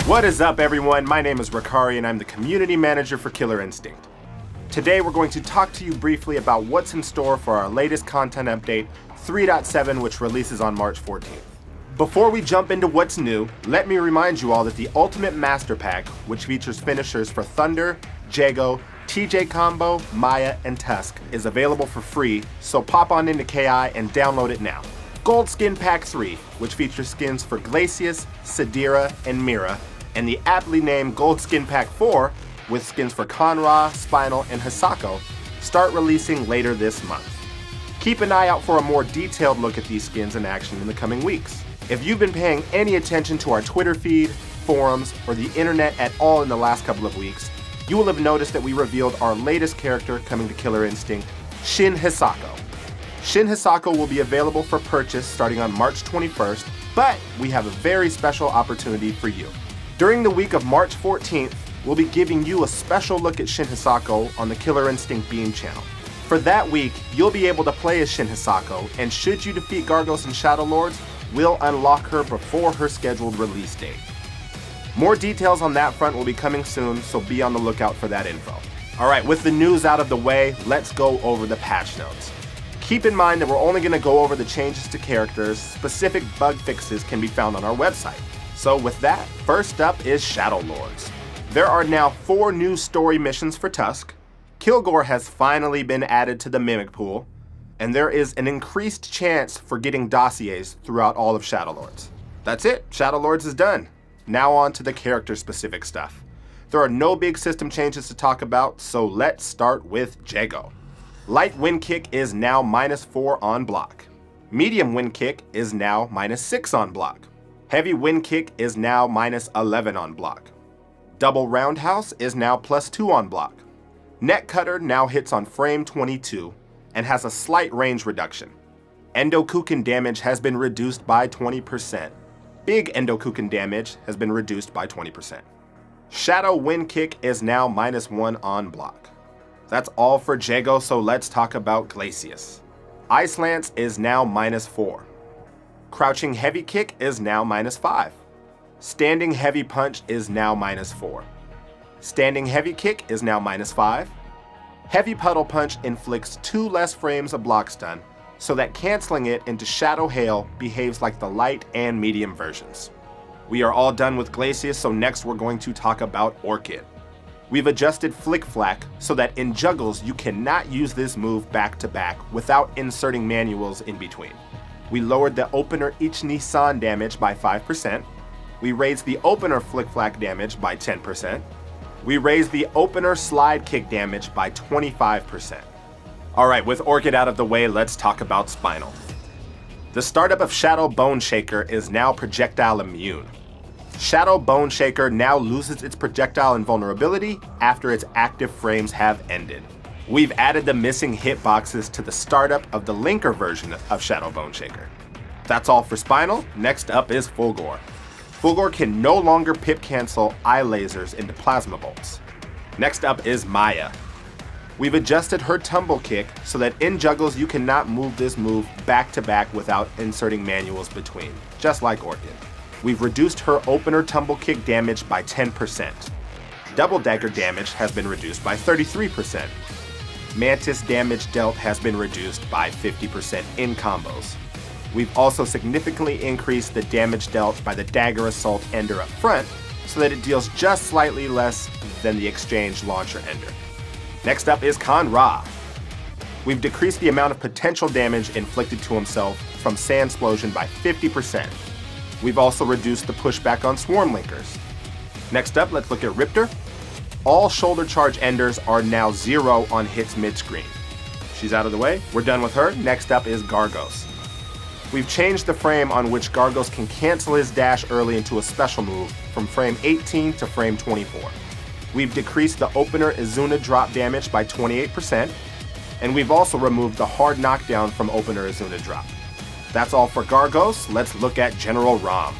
What is up, everyone? My name is Ricari and I'm the Community Manager for Killer Instinct. Today we're going to talk to you briefly about what's in store for our latest content update, 3.7, which releases on March 14th. Before we jump into what's new, let me remind you all that the Ultimate Master Pack, which features finishers for Thunder, G.O.D, TJ Combo, Maya, and Tusk, is available for free, so pop on into KI and download it now. Gold Skin Pack 3, which features skins for Glacius, Sadira, and Mira, and the aptly named Gold Skin Pack 4, with skins for Conra, Spinal, and Hisako, start releasing later this month. Keep an eye out for a more detailed look at these skins in action in the coming weeks. If you've been paying any attention to our Twitter feed, forums, or the internet at all in the last couple of weeks, you will have noticed that we revealed our latest character coming to Killer Instinct, Shin Hisako. Shin Hisako will be available for purchase starting on March 21st, but we have a very special opportunity for you. During the week of March 14th, we'll be giving you a special look at Shin Hisako on the Killer Instinct Beam channel. For that week, you'll be able to play as Shin Hisako, and should you defeat Gargos and Shadow Lords, we'll unlock her before her scheduled release date. More details on that front will be coming soon, so be on the lookout for that info. Alright, with the news out of the way, let's go over the patch notes. Keep in mind that we're only going to go over the changes to characters. Specific bug fixes can be found on our website. So with that, first up is Shadow Lords. There are now 4 new story missions for Tusk, Kilgore has finally been added to the Mimic pool, and there is an increased chance for getting dossiers throughout all of Shadow Lords. That's it, Shadow Lords is done. Now on to the character-specific stuff. There are no big system changes to talk about, so let's start with G.O.D. Light Wind Kick is now -4 on block. Medium Wind Kick is now -6 on block. Heavy Wind Kick is now -11 on block. Double Roundhouse is now +2 on block. Net Cutter now hits on frame 22 and has a slight range reduction. Endokuken damage has been reduced by 20%. Big Endokuken damage has been reduced by 20%. Shadow Wind Kick is now -1 on block. That's all for G.O.D, so let's talk about Glacius. Ice Lance is now -4. Crouching Heavy Kick is now -5. Standing Heavy Punch is now -4. Standing Heavy Kick is now -5. Heavy Puddle Punch inflicts 2 less frames of block stun, so that canceling it into Shadow Hail behaves like the light and medium versions. We are all done with Glacius, so next we're going to talk about Orchid. We've adjusted Flick Flack so that in juggles you cannot use this move back to back without inserting manuals in between. We lowered the opener Ich-Ni-San damage by 5%. We raised the opener Flick Flack damage by 10%. We raised the opener Slide Kick damage by 25%. Alright, with Orchid out of the way, let's talk about Spinal. The startup of Shadow Bone Shaker is now projectile immune. Shadow Bone Shaker now loses its projectile invulnerability after its active frames have ended. We've added the missing hitboxes to the startup of the linker version of Shadow Bone Shaker. That's all for Spinal. Next up is Fulgore. Fulgore can no longer pip cancel eye lasers into plasma bolts. Next up is Maya. We've adjusted her tumble kick so that in juggles you cannot move this move back to back without inserting manuals between, just like Orchid. We've reduced her opener tumble kick damage by 10%. Double dagger damage has been reduced by 33%. Mantis damage dealt has been reduced by 50% in combos. We've also significantly increased the damage dealt by the Dagger Assault Ender up front, so that it deals just slightly less than the Exchange Launcher Ender. Next up is Conra. We've decreased the amount of potential damage inflicted to himself from Sandsplosion by 50%. We've also reduced the pushback on Swarm Linkers. Next up, let's look at Riptor. All shoulder charge enders are now 0 on hits mid-screen. She's out of the way, we're done with her. Next up is Gargos. We've changed the frame on which Gargos can cancel his dash early into a special move from frame 18 to frame 24. We've decreased the opener Izuna drop damage by 28%, and we've also removed the hard knockdown from opener Izuna drop. That's all for Gargos. Let's look at General Rom.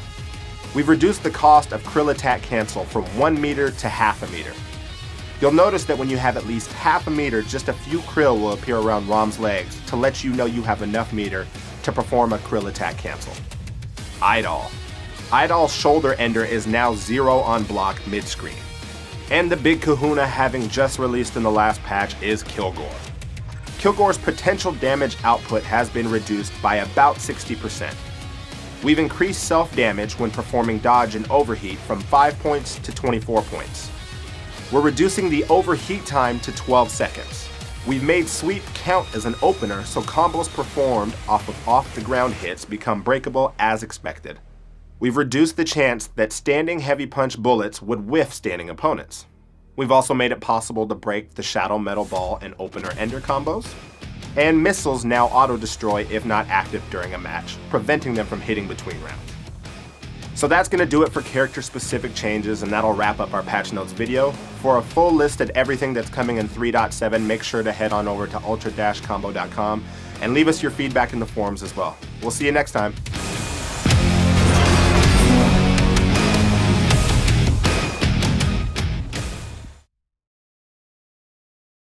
We've reduced the cost of Krill attack cancel from 1 meter to half a meter. You'll notice that when you have at least half a meter, just a few krill will appear around Rom's legs to let you know you have enough meter to perform a krill attack cancel. Idol. Idol's shoulder ender is now 0 on block mid-screen. And the big kahuna having just released in the last patch is Kilgore. Kilgore's potential damage output has been reduced by about 60%. We've increased self-damage when performing dodge and overheat from 5 points to 24 points. We're reducing the overheat time to 12 seconds. We've made sweep count as an opener, so combos performed off of off-the-ground hits become breakable as expected. We've reduced the chance that standing heavy punch bullets would whiff standing opponents. We've also made it possible to break the Shadow Metal Ball and Opener Ender combos. And missiles now auto-destroy if not active during a match, preventing them from hitting between rounds. So that's going to do it for character-specific changes, and that'll wrap up our patch notes video. For a full list of everything that's coming in 3.7, make sure to head on over to ultra-combo.com and leave us your feedback in the forums as well. We'll see you next time.